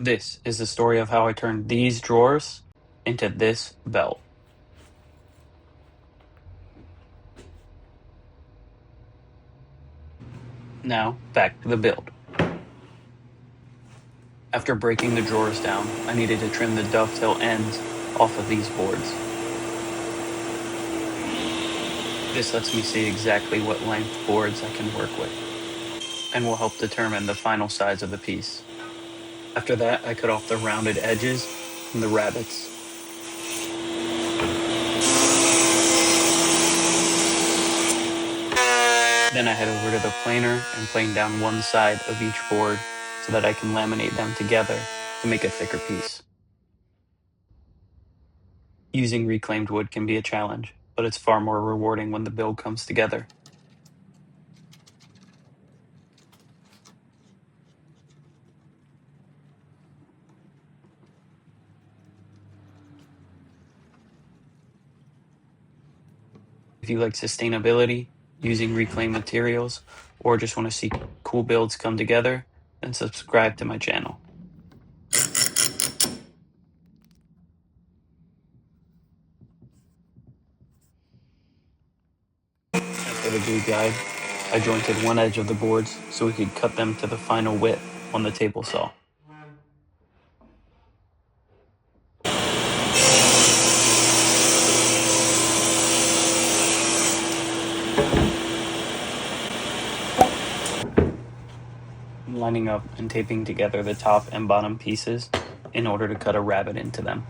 This is the story of how I turned these drawers into this belt. Now, back to the build. After breaking the drawers down, I needed to trim the dovetail ends off of these boards. This lets me see exactly what length boards I can work with, and will help determine the final size of the piece. After that, I cut off the rounded edges and the rabbets. Then I head over to the planer and plane down one side of each board so that I can laminate them together to make a thicker piece. Using reclaimed wood can be a challenge, but it's far more rewarding when the build comes together. If you like sustainability, using reclaimed materials, or just want to see cool builds come together, then subscribe to my channel. For the glue guide, I jointed one edge of the boards so we could cut them to the final width on the table saw. I'm lining up and taping together the top and bottom pieces in order to cut a rabbet into them.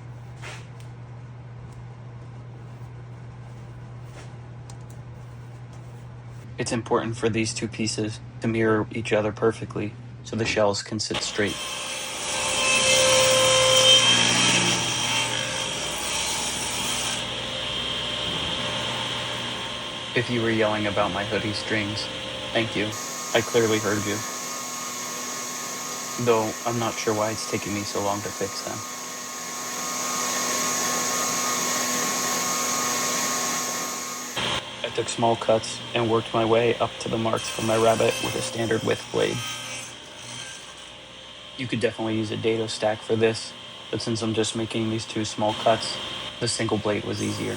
It's important for these two pieces to mirror each other perfectly so the shells can sit straight. If you were yelling about my hoodie strings, thank you. I clearly heard you. Though I'm not sure why it's taking me so long to fix them. I took small cuts and worked my way up to the marks for my rabbet with a standard width blade. You could definitely use a dado stack for this, but since I'm just making these two small cuts, the single blade was easier.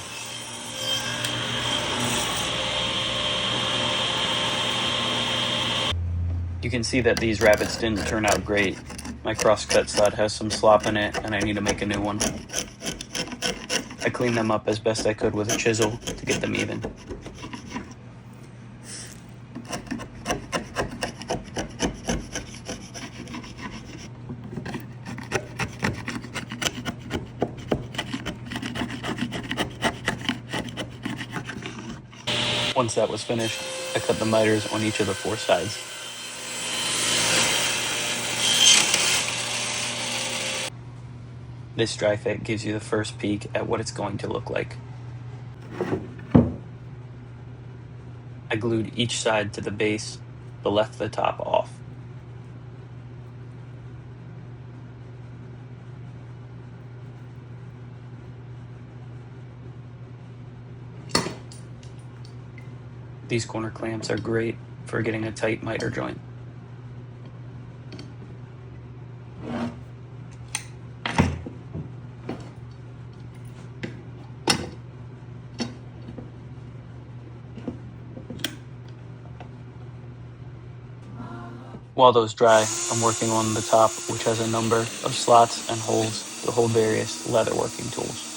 You can see that these rabbets didn't turn out great. My cross-cut stud has some slop in it and I need to make a new one. I cleaned them up as best I could with a chisel to get them even. Once that was finished, I cut the miters on each of the four sides. This dry fit gives you the first peek at what it's going to look like. I glued each side to the base, but left the top off. These corner clamps are great for getting a tight miter joint. While those dry, I'm working on the top, which has a number of slots and holes to hold various leatherworking tools.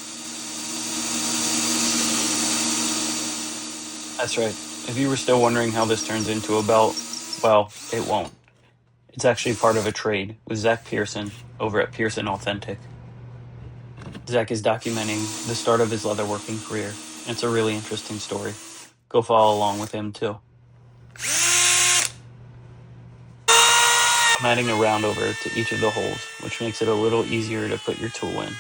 That's right. If you were still wondering how this turns into a belt, well, it won't. It's actually part of a trade with Zach Pearson over at Pearson Authentic. Zach is documenting the start of his leatherworking career, and it's a really interesting story. Go follow along with him too. I'm adding a round over to each of the holes, which makes it a little easier to put your tool in.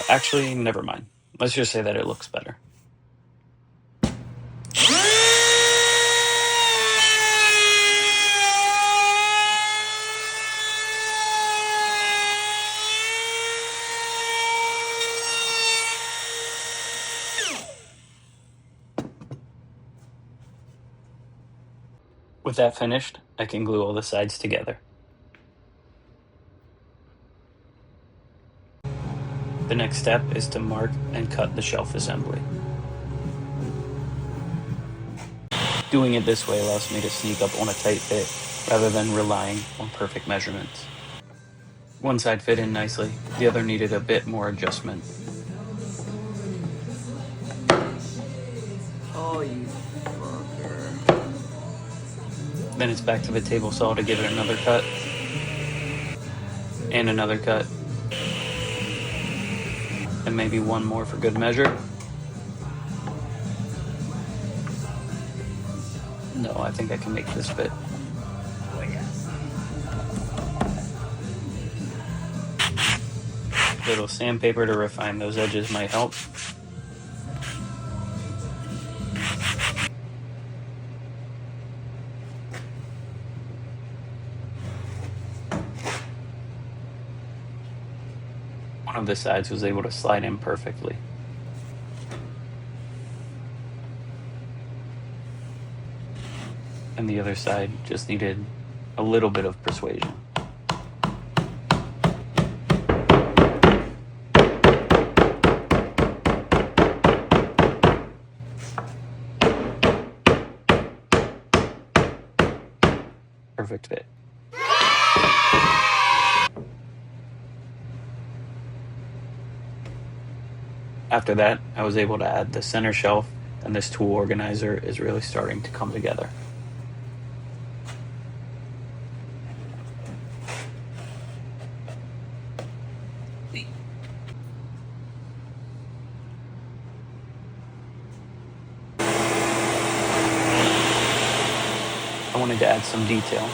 Actually, never mind. Let's just say that it looks better. With that finished, I can glue all the sides together. The next step is to mark and cut the shelf assembly. Doing it this way allows me to sneak up on a tight fit rather than relying on perfect measurements. One side fit in nicely, the other needed a bit more adjustment. Oh, you fucker. Then it's back to the table saw to give it another cut. And another cut. And maybe one more for good measure. No, I think I can make this fit. Oh, yeah. Little sandpaper to refine those edges might help. One of the sides was able to slide in perfectly. And the other side just needed a little bit of persuasion. Perfect fit. After that, I was able to add the center shelf, and this tool organizer is really starting to come together. I wanted to add some detail,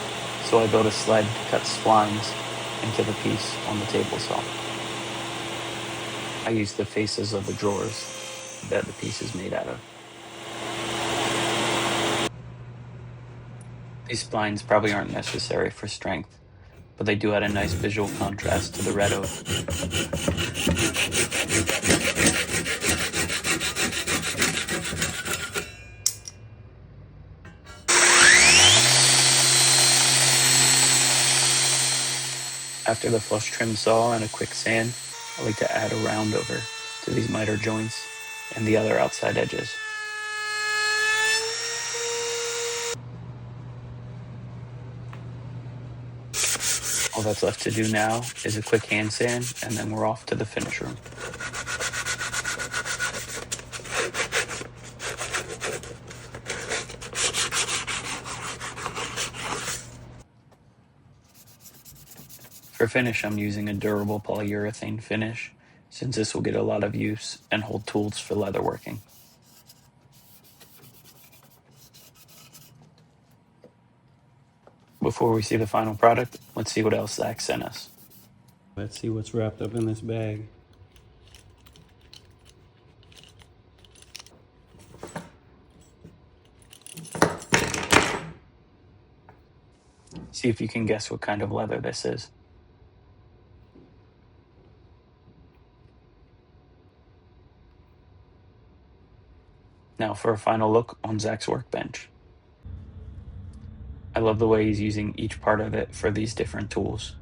so I built a sled to cut splines into the piece on the table saw. I used the faces of the drawers that the piece is made out of. These splines probably aren't necessary for strength, but they do add a nice visual contrast to the red oak. After the flush trim saw and a quick sand, I like to add a round over to these miter joints and the other outside edges. All that's left to do now is a quick hand sand, and then we're off to the finish room. For finish, I'm using a durable polyurethane finish, since this will get a lot of use and hold tools for leatherworking. Before we see the final product, let's see what else Zach sent us. Let's see what's wrapped up in this bag. See if you can guess what kind of leather this is. Now for a final look on Zach's workbench. I love the way he's using each part of it for these different tools.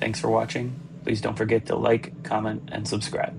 Thanks for watching. Please don't forget to like, comment, and subscribe.